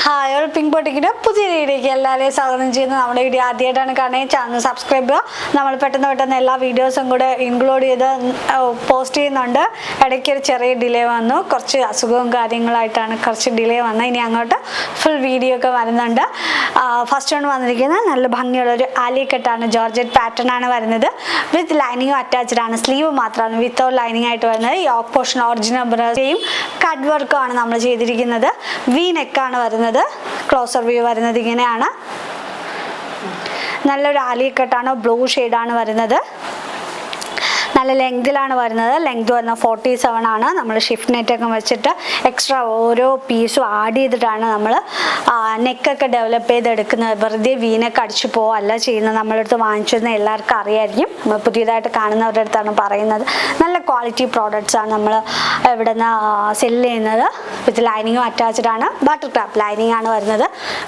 Hi all pink ബോട്ടിക്കിൻ്റെ പുതിയ വീഡിയോയ്ക്ക് എല്ലാവരെയും സ്വാഗതം ചെയ്യുന്നു. നമ്മുടെ വീഡിയോ ആദ്യമായിട്ടാണ് കാണുന്നത്, ചാനൽ സബ്സ്ക്രൈബ് ചെയ്യുക. നമ്മൾ പെട്ടെന്ന് എല്ലാ വീഡിയോസും കൂടെ ഇൻക്ലൂഡ് ചെയ്ത് പോസ്റ്റ് ചെയ്യുന്നുണ്ട്. ഇടയ്ക്ക് ഒരു ചെറിയ ഡിലേ വന്നു, കുറച്ച് അസുഖവും കാര്യങ്ങളായിട്ടാണ് കുറച്ച് ഡിലേ വന്നത്. ഇനി അങ്ങോട്ട് ഫുൾ വീഡിയോ ഒക്കെ വരുന്നുണ്ട്. ഫസ്റ്റ് കൊണ്ട് വന്നിരിക്കുന്നത് നല്ല ഭംഗിയുള്ളൊരു ആലിയക്കെട്ടാണ്, ജോർജറ്റ് പാറ്റേൺ ആണ് വരുന്നത്. വിത്ത് ലൈനിങ്ങും അറ്റാച്ച്ഡ് ആണ്. സ്ലീവ് മാത്രമാണ് വിത്തൗട്ട് ലൈനിങ് ആയിട്ട് വരുന്നത്. ഈ ഓഫ് പോർഷൻ ഒറിജിനൽ ബ്രയും കട്ട് വർക്കും ആണ് നമ്മൾ ചെയ്തിരിക്കുന്നത്. വി നെക്കാണ് വരുന്നത്. ക്ലോസർ വ്യൂ വരുന്നത് ഇങ്ങനെയാണ്. നല്ലൊരു ആലിയക്കെട്ടാണ്, ബ്ലൂ ഷെയ്ഡാണ് വരുന്നത്. നല്ല ലെങ്തിലാണ് വരുന്നത്. ലെങ്ത് വരുന്ന 47 ആണ്. നമ്മൾ ഷിഫ്റ്റ് നെറ്റൊക്കെ വെച്ചിട്ട് എക്സ്ട്രാ ഓരോ പീസും ആഡ് ചെയ്തിട്ടാണ് നമ്മൾ നെക്കൊക്കെ ഡെവലപ്പ് ചെയ്തെടുക്കുന്നത്. വെറുതെ വീനൊക്കെ അടിച്ചു പോവല്ല ചെയ്യുന്നത്. നമ്മളടുത്ത് വാങ്ങിച്ചിരുന്ന എല്ലാവർക്കും അറിയായിരിക്കും. നമ്മൾ പുതിയതായിട്ട് കാണുന്നവരുടെ അടുത്താണ് പറയുന്നത്. നല്ല ക്വാളിറ്റി പ്രോഡക്റ്റ്സ് ആണ് നമ്മൾ ഇവിടെ നിന്ന് സെല്ല് ചെയ്യുന്നത്. വിത്ത് ലൈനിങ്ങും അറ്റാച്ച്ഡ് ആണ്. ബട്ടർ ക്രാപ്പ് ലൈനിങ് ആണ് വരുന്നത്.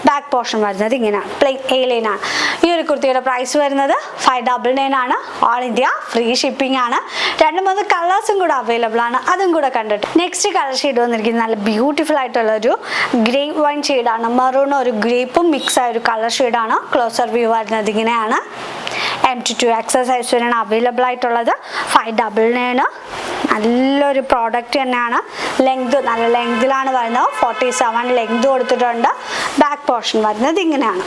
ബാക്ക് പോർഷൻ വരുന്നത് ഇങ്ങനെയാണ്, പ്ലെയിൻ എ ലൈൻ ആണ്. ഈ ഒരു കുർത്തിയുടെ പ്രൈസ് വരുന്നത് 599 ആണ്. ഓൾ ഇന്ത്യ ഫ്രീ ഷിപ്പിംഗ് ആണ്. 2-3 കളേഴ്സും കൂടെ അവൈലബിൾ ആണ്, അതും കൂടെ കണ്ടിട്ട്. നെക്സ്റ്റ് കളർ ഷെയ്ഡ് വന്നിരിക്കുന്നത് നല്ല ബ്യൂട്ടിഫുൾ ആയിട്ടുള്ള ഒരു ഗ്രേപ്പ് വൈൻ ഷെയ്ഡാണ്. മെറൂണും ഒരു ഗ്രേപ്പും മിക്സ് ആയ ഒരു കളർ ഷെയ്ഡാണ്. ക്ലോസർ വ്യൂ വരുന്നത് ഇങ്ങനെയാണ്. M2 എക്സസൈസ് വരെയാണ് അവൈലബിൾ ആയിട്ടുള്ളത്. 599. നല്ലൊരു പ്രോഡക്റ്റ് തന്നെയാണ്. ലെങ്ത് നല്ല ലെങ്തിലാണ് വരുന്നത്. 47 ലെങ്ത് കൊടുത്തിട്ടുണ്ട്. ബാക്ക് പോർഷൻ വരുന്നത് ഇങ്ങനെയാണ്.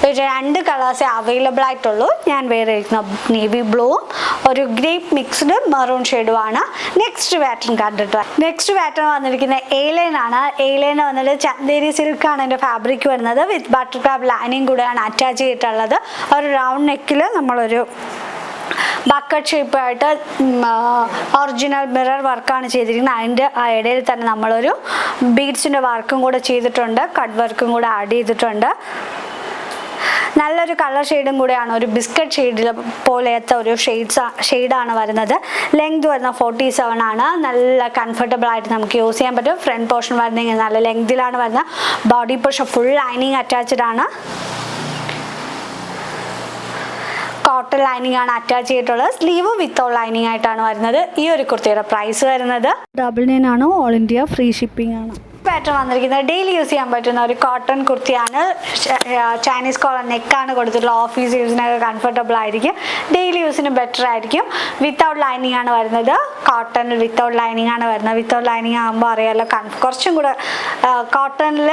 2 കളേഴ്സേ അവൈലബിൾ ആയിട്ടുള്ളൂ. ഞാൻ വേറെ ഇരിക്കുന്ന നേവി ബ്ലൂവും ഒരു ഗ്രേപ്പ് മിക്സ്ഡ് മെറൂൺ ഷെയ്ഡുമാണ്. നെക്സ്റ്റ് പാറ്റേൺ കണ്ടിട്ട്, നെക്സ്റ്റ് പാറ്റേൺ വന്നിരിക്കുന്ന എ ലൈൻ ആണ്. എ ലൈൻ വന്നിട്ട് ചന്ദേരി സിൽക്കാണ് എൻ്റെ ഫാബ്രിക് വരുന്നത്. വിത്ത് ബട്ടർ ക്രാപ്പ് ലൈനിങ് കൂടെയാണ് അറ്റാച്ച് ചെയ്തിട്ടുള്ളത്. ഒരു റൗണ്ട് നെക്കിൽ നമ്മളൊരു ബക്കറ്റ് ഷേപ്പായിട്ട് ഒറിജിനൽ മിറർ വർക്കാണ് ചെയ്തിരിക്കുന്നത്. അതിൻ്റെ ഇടയിൽ തന്നെ നമ്മളൊരു ബീഡ്സിൻ്റെ വർക്കും കൂടെ ചെയ്തിട്ടുണ്ട്. കട്ട് വർക്കും കൂടെ ആഡ് ചെയ്തിട്ടുണ്ട്. നല്ലൊരു കളർ ഷെയ്ഡും കൂടെയാണ്. ഒരു ബിസ്ക്കറ്റ് ഷെയ്ഡിൽ പോലത്തെ ഒരു ഷെയ്ഡാണ് വരുന്നത്. ലെങ്ത് വരുന്ന 47 ആണ്. നല്ല കംഫർട്ടബിൾ ആയിട്ട് നമുക്ക് യൂസ് ചെയ്യാൻ പറ്റും. ഫ്രണ്ട് പോർഷൻ വരുന്നത് നല്ല ലെങ്തിലാണ് വരുന്നത്. Body portion full lining attached ആണ്. കോട്ടൺ ലൈനിങ് ആണ് അറ്റാച്ച് ചെയ്തിട്ടുള്ളത്. സ്ലീവ് വിത്തൗട്ട് ലൈനിങ് ആയിട്ടാണ് വരുന്നത്. ഈ ഒരു കുർത്തിയുടെ പ്രൈസ് വരുന്നത് 99 ആണ്. ഓൾ ഇന്ത്യ ഫ്രീ ഷിപ്പിംഗ് ആണ്. പാറ്റേൺ വന്നിരിക്കുന്നത് ഡെയിലി യൂസ് ചെയ്യാൻ പറ്റുന്ന ഒരു കോട്ടൺ കുർത്തിയാണ്. ചൈനീസ് കോളർ നെക്കാണ് കൊടുത്തിട്ടുള്ള. ഓഫീസ് യൂസിനൊക്കെ കംഫർട്ടബിൾ ആയിരിക്കും. ഡെയിലി യൂസിന് ബെറ്റർ ആയിരിക്കും. വിത്തൗട്ട് ലൈനിങ് ആണ് വരുന്നത്. കോട്ടണിൽ വിത്തൗട്ട് ലൈനിങ് ആണ് വരുന്നത്. വിത്തൗട്ട് ലൈനിങ് ആകുമ്പോൾ അറിയാമല്ലോ, കുറച്ചും കൂടെ കോട്ടണിൽ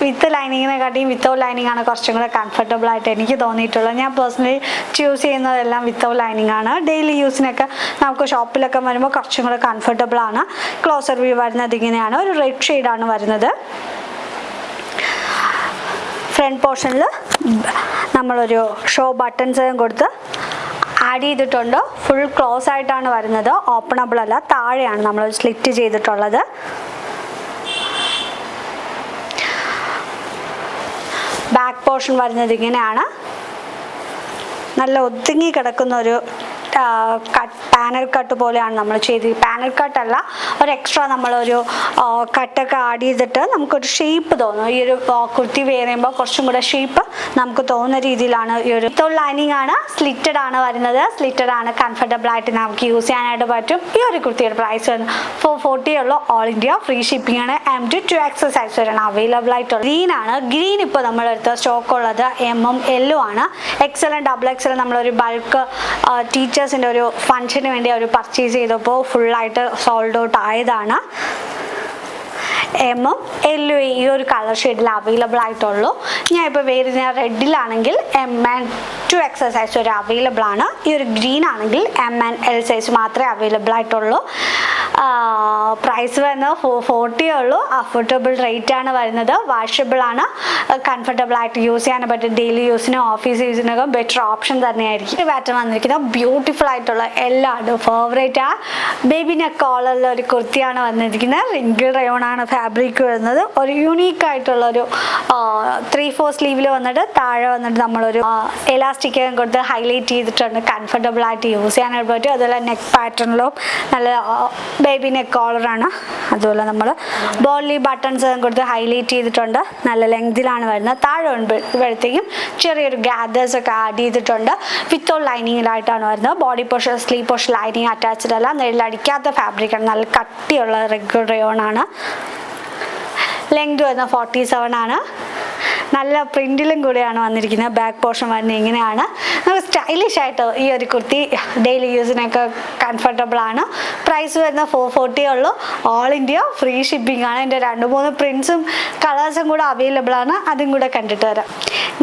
വിത്ത് ലൈനിങ്ങിനെക്കാട്ടിയും വിത്തൗട്ട് ലൈനിങ് ആണ് കുറച്ചും കൂടെ കംഫർട്ടബിൾ ആയിട്ട് എനിക്ക് തോന്നിയിട്ടുള്ളത്. ഞാൻ പേഴ്സണലി ചൂസ് ചെയ്യുന്നതെല്ലാം വിത്തൗട്ട് ലൈനിങ് ആണ്. ഡെയിലി യൂസിനൊക്കെ നമുക്ക് ഷോപ്പിലൊക്കെ വരുമ്പോൾ കുറച്ചും കൂടെ കംഫർട്ടബിൾ ആണ്. ക്ലോസർ വ്യൂ വരുന്നത് ഇങ്ങനെയാണ്. ഒരു റെഡ് ഷെയ്ഡാണ് വരുന്നത്. ഫ്രണ്ട് പോർഷനിൽ നമ്മളൊരു ഷോ ബട്ടൺസ് കൊടുത്ത് ആഡ് ചെയ്തിട്ടുണ്ട്. ഫുൾ ക്ലോസ് ആയിട്ടാണ് വരുന്നത്. ഓപ്പണബിൾ അല്ല, താഴെയാണ് നമ്മൾ സ്ലിറ്റ് ചെയ്തിട്ടുള്ളത്. ബാക്ക് പോർഷൻ വരുന്നത് ഇങ്ങനെയാണ്. നല്ല ഒതുങ്ങി കിടക്കുന്ന ഒരു പാനൽ കട്ട് പോലെയാണ് നമ്മൾ ചെയ്ത്. പാനൽ കട്ടല്ല, ഒരു എക്സ്ട്രാ നമ്മളൊരു കട്ടൊക്കെ ആഡ് ചെയ്തിട്ട് നമുക്കൊരു ഷേപ്പ് തോന്നും. ഈ ഒരു കുർത്തി വെയർ ചെയ്യുമ്പോൾ കുറച്ചും കൂടെ ഷേപ്പ് നമുക്ക് തോന്നുന്ന രീതിയിലാണ്. ഈ ഒരു വിത്തൗട്ട് ലൈനിങ് ആണ്. സ്ലിറ്റഡ് ആണ് വരുന്നത്. സ്ലിറ്റഡ് ആണ്. കംഫർട്ടബിൾ ആയിട്ട് നമുക്ക് യൂസ് ചെയ്യാനായിട്ട് പറ്റും. ഈ ഒരു കുർത്തിയുടെ പ്രൈസ് വരുന്നത് 440 ഉള്ളൂ. ഓൾ ഇന്ത്യ ഫ്രീ ഷിപ്പിംഗ് ആണ്. M2 എക്സസൈസ് വരെയാണ് അവൈലബിൾ ആയിട്ടുള്ളത്. ഗ്രീൻ ആണ്. ഗ്രീൻ ഇപ്പോൾ നമ്മളെടുത്ത സ്റ്റോക്ക് ഉള്ളത് M-ഉം L-ഉം ആണ്. XL XXL നമ്മളൊരു ബൾക്ക് ടീച്ചേഴ്സിൻ്റെ ഒരു ഫംഗ്ഷന് വേണ്ടി അവർ പർച്ചേസ് ചെയ്തപ്പോൾ ഫുള്ളായിട്ട് സോൾഡ് ഔട്ട് ആയതാണ്. M-ഉം L-ഉം ഈ ഒരു കളർ ഷെയ്ഡിൽ അവൈലബിൾ ആയിട്ടുള്ളൂ. ഞാൻ ഇപ്പോൾ വേറെ റെഡിലാണെങ്കിൽ M2 എക്സസൈസ് വരെ അവൈലബിൾ ആണ്. ഈ ഒരു ഗ്രീൻ ആണെങ്കിൽ M&L സൈസ് മാത്രമേ അവൈലബിൾ ആയിട്ടുള്ളൂ. പ്രൈസ് വരുന്നത് 440 ഉള്ളൂ. അഫോർഡബിൾ റേറ്റ് ആണ് വരുന്നത്. വാഷബിൾ ആണ്. കംഫർട്ടബിൾ ആയിട്ട് യൂസ് ചെയ്യാൻ പറ്റും. ഡെയിലി യൂസിനും ഓഫീസ് യൂസിനൊക്കെ ബെറ്റർ ഓപ്ഷൻ തന്നെയായിരിക്കും. പാറ്റേൺ വന്നിരിക്കുന്നത് ബ്യൂട്ടിഫുൾ ആയിട്ടുള്ള എല്ലാവരും ഫേവറേറ്റ് ആ ബേബി നെക്ക് കോളറിൽ ഒരു കുർത്തിയാണ് വന്നിരിക്കുന്നത്. റിങ്കിൾ റയോൺ ആണ് ഫാബ്രിക് വരുന്നത്. ഒരു യൂണീക്ക് ആയിട്ടുള്ള ഒരു 3/4 സ്ലീവിൽ വന്നിട്ട് താഴെ വന്നിട്ട് നമ്മളൊരു എലാസ്റ്റിക് കൊടുത്ത് ഹൈലൈറ്റ് ചെയ്തിട്ടുണ്ട്. കംഫർട്ടബിൾ ആയിട്ട് യൂസ് ചെയ്യാനായിട്ട് പറ്റും. അതുപോലെ നെക്ക് പാറ്റേണിലും നല്ല ബേബി നെക്ക് കോളറാണ്. അതുപോലെ നമ്മൾ ബോളി ബട്ടൺസ് കൊടുത്ത് ഹൈലൈറ്റ് ചെയ്തിട്ടുണ്ട്. നല്ല ലെങ്തിലാണ് വരുന്നത്. താഴെ വരുമ്പോഴത്തേക്കും ചെറിയൊരു ഗ്യാദേഴ്സ് ഒക്കെ ആഡ് ചെയ്തിട്ടുണ്ട്. വിത്തൗട്ട് ലൈനിങ്ങിലായിട്ടാണ് വരുന്നത്. Body portion sleeve portion lining attached അല്ല. നെല്ലടിക്കാത്ത ഫാബ്രിക്കാണ്. നല്ല കട്ടിയുള്ള റെഗുലർ റയോൺ ആണ്. ലെങ്ത് വരുന്ന 47 ആണ്. നല്ല പ്രിന്റിലും കൂടെയാണ് വന്നിരിക്കുന്നത്. ബാക്ക് പോർഷൻ വരുന്നത് ഇങ്ങനെയാണ്. നമുക്ക് സ്റ്റൈലിഷ് ആയിട്ട് ഈ ഒരു കുർത്തി ഡെയിലി യൂസിനൊക്കെ കംഫർട്ടബിൾ ആണ്. പ്രൈസ് വരുന്ന 440 ഉള്ളൂ. ഓൾ ഇന്ത്യ ഫ്രീ ഷിപ്പിംഗ് ആണ്. എൻ്റെ 2-3 പ്രിൻസും കളേഴ്സും കൂടെ അവൈലബിൾ ആണ്. അതും കൂടെ കണ്ടിട്ട് വരാം.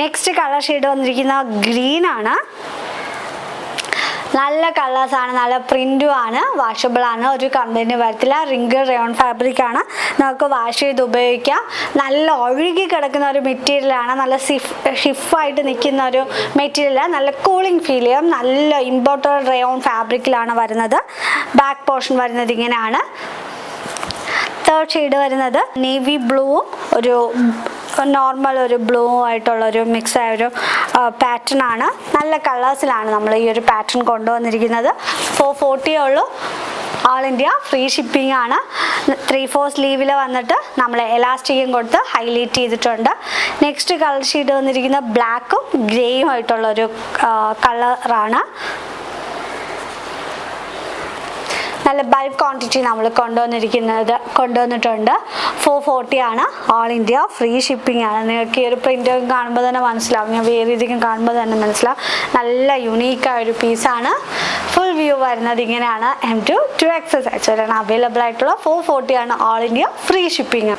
നെക്സ്റ്റ് കളർ ഷെയ്ഡ് വന്നിരിക്കുന്ന ഗ്രീൻ ആണ്. നല്ല കളേഴ്സാണ്, നല്ല പ്രിൻറ്റും ആണ്, വാഷബിൾ ആണ്, ഒരു കംപ്ലൈൻറ്റ് വരത്തില്ല. റിങ്കിൾ റയോൺ ഫാബ്രിക് ആണ്, നമുക്ക് വാഷ് ചെയ്ത് ഉപയോഗിക്കാം. നല്ല ഒഴുകി കിടക്കുന്ന ഒരു മെറ്റീരിയലാണ്, നല്ല ഷിഫായിട്ട് നിൽക്കുന്ന ഒരു മെറ്റീരിയലാണ്. നല്ല കൂളിംഗ് ഫീൽ ചെയ്യും. നല്ല ഇമ്പോർട്ടഡ് റയോൺ ഫാബ്രിക്കിലാണ് വരുന്നത്. ബാക്ക് പോർഷൻ വരുന്നത് ഇങ്ങനെയാണ്. തേർഡ് ഷെയ്ഡ് വരുന്നത് നേവി ബ്ലൂവും ഒരു നോർമൽ ഒരു ബ്ലൂ ആയിട്ടുള്ളൊരു മിക്സ് ആയ ഒരു പാറ്റേൺ ആണ്. നല്ല കളേഴ്സിലാണ് നമ്മൾ ഈ ഒരു പാറ്റേൺ കൊണ്ടുവന്നിരിക്കുന്നത്. 440 ഉള്ളൂ. ഓൾ ഇന്ത്യ ഫ്രീ ഷിപ്പിംഗ് ആണ്. 3/4 സ്ലീവിൽ വന്നിട്ട് നമ്മൾ എലാസ്റ്റിക്കും കൊടുത്ത് ഹൈലൈറ്റ് ചെയ്തിട്ടുണ്ട്. നെക്സ്റ്റ് കളർ ഷെയ്ഡ് വന്നിരിക്കുന്ന ബ്ലാക്കും ഗ്രേയും ആയിട്ടുള്ളൊരു കളറാണ്. നല്ല ബൾക്ക് ക്വാണ്ടിറ്റി നമ്മൾ കൊണ്ടുവന്നിട്ടുണ്ട്. 440 ആണ്. ഓൾ ഇന്ത്യ ഫ്രീ ഷിപ്പിംഗ് ആണ്. നിങ്ങൾക്ക് ഈ ഒരു പ്രിൻ്റ് കാണുമ്പോൾ തന്നെ മനസ്സിലാവും, ഞാൻ വേറെ രീതിക്കും കാണുമ്പോൾ തന്നെ മനസ്സിലാവും. നല്ല യുണീക്കായ ഒരു പീസാണ്. ഫുൾ വ്യൂ വരുന്നത് ഇങ്ങനെയാണ്. M2 2XS വരെയാണ് അവൈലബിൾ ആയിട്ടുള്ള. 440 ആണ്. All India free shipping.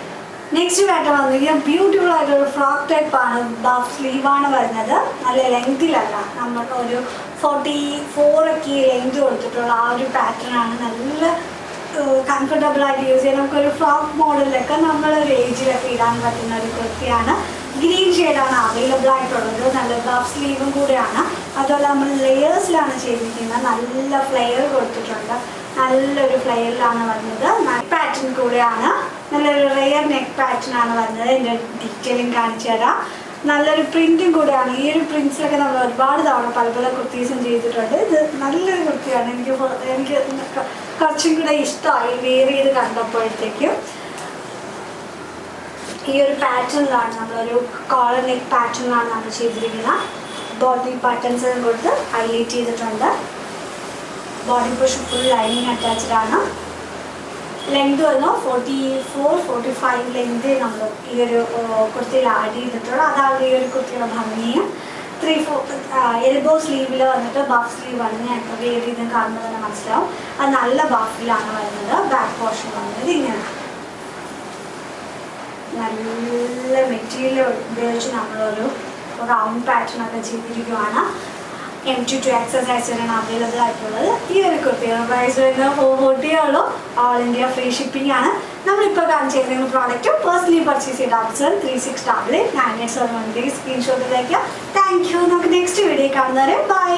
Next pattern വന്നിരിക്കുന്നത് ബ്യൂട്ടിഫുൾ ആയിട്ടുള്ള ഫ്രോക്ക് ടൈപ്പ് ആണ്. ബഫ് സ്ലീവാണ് വരുന്നത്. നല്ല ലെങ്തിലല്ല, നമ്മൾ ഒരു 44 ഒക്കെ ലെങ്ത് കൊടുത്തിട്ടുള്ള ആ ഒരു പാറ്റേൺ ആണ്. നല്ല കംഫർട്ടബിൾ ആയിട്ട് യൂസ് ചെയ്യാൻ, നമുക്കൊരു ഫ്രോക്ക് മോഡലിലൊക്കെ നമ്മളൊരു ഏജിലൊക്കെ ഇടാൻ പറ്റുന്ന ഒരു കുർത്തിയാണ്. ഗ്രീൻ ഷെയ്ഡാണ് അവൈലബിൾ ആയിട്ടുള്ളത്. നല്ല ബഫ് സ്ലീവും കൂടെയാണ്. അതുപോലെ നമ്മൾ ലെയേഴ്സിലാണ് ചെയ്തിരിക്കുന്നത്. നല്ല ഫ്ലെയർ കൊടുത്തിട്ടുണ്ട്. നല്ലൊരു ഫ്ലെയറിലാണ് വരുന്നത്. പാറ്റേൺ കൂടെയാണ്. നല്ലൊരു റെയർ നെക്ക് പാറ്റേൺ ആണ് വരുന്നത്. എൻ്റെ ഡീറ്റെയിലിംഗ് കാണിച്ചു തരാം. നല്ലൊരു പ്രിൻറ്റും കൂടെയാണ്. ഈ ഒരു പ്രിൻസിലൊക്കെ നമ്മൾ ഒരുപാട് തവണ പല കുർത്തീസും ചെയ്തിട്ടുണ്ട്. ഇത് നല്ലൊരു കുർത്തിയാണ്. എനിക്ക് കുറച്ചും കൂടെ ഇഷ്ടമായി വേറെ ചെയ്ത് കണ്ടപ്പോഴത്തേക്കും. ഈ ഒരു പാറ്റേണിലാണ് നമ്മളൊരു കോളർ നെക്ക് പാറ്റേണിലാണ് നമ്മൾ ചെയ്തിരിക്കുന്നത്. ബോഡി ബട്ടൺസും കൊടുത്ത് ഹൈലൈറ്റ് ചെയ്തിട്ടുണ്ട്. Body push full lining attached ആണ്. ലെങ്ത് വന്നു 44-45 ലെങ്ത് നമ്മൾ ഈ ഒരു കുർത്തിയിൽ ആഡ് ചെയ്തിട്ടുള്ളൂ. അതാണ് ഈ ഒരു കുർത്തിയുടെ ഭംഗിയും. 3/4 എൽബോ സ്ലീവിൽ വന്നിട്ട് ബഫ് സ്ലീവ് ആണ്. ഞാൻ ഇപ്പോൾ വേറെ ചെയ്ത് കാണുമ്പോൾ തന്നെ മനസ്സിലാവും. അത് നല്ല ബഫിലാണ് വരുന്നത്. ബാക്ക് പോർഷൻ വന്നത് ഇങ്ങനെ നല്ല മെറ്റീരിയൽ ഉപയോഗിച്ച് നമ്മളൊരു റൗണ്ട് പാറ്റേൺ ഒക്കെ ചെയ്തിരിക്കുകയാണ്. M2 2XS ആണ് അവൈലബിൾ ആയിട്ടുള്ളത്. ഈ ഒരു കുർത്തിയുടെ പ്രൈസ് വരുന്നത് 440 ഉള്ളൂ. ഓൾ ഇന്ത്യ ഫ്രീ ഷിപ്പിംഗ് ആണ്. നമ്മളിപ്പോൾ കാണിച്ചിരിക്കുന്ന പ്രോഡക്റ്റ് പേഴ്സണലി പർച്ചേസ് ചെയ്ത ഓപ്ഷൻ 3688 സ്ക്രീൻഷോട്ടിലേക്ക്. Thank you. നമുക്ക് നെക്സ്റ്റ് വീഡിയോ കാണുന്നവരെ ബൈ.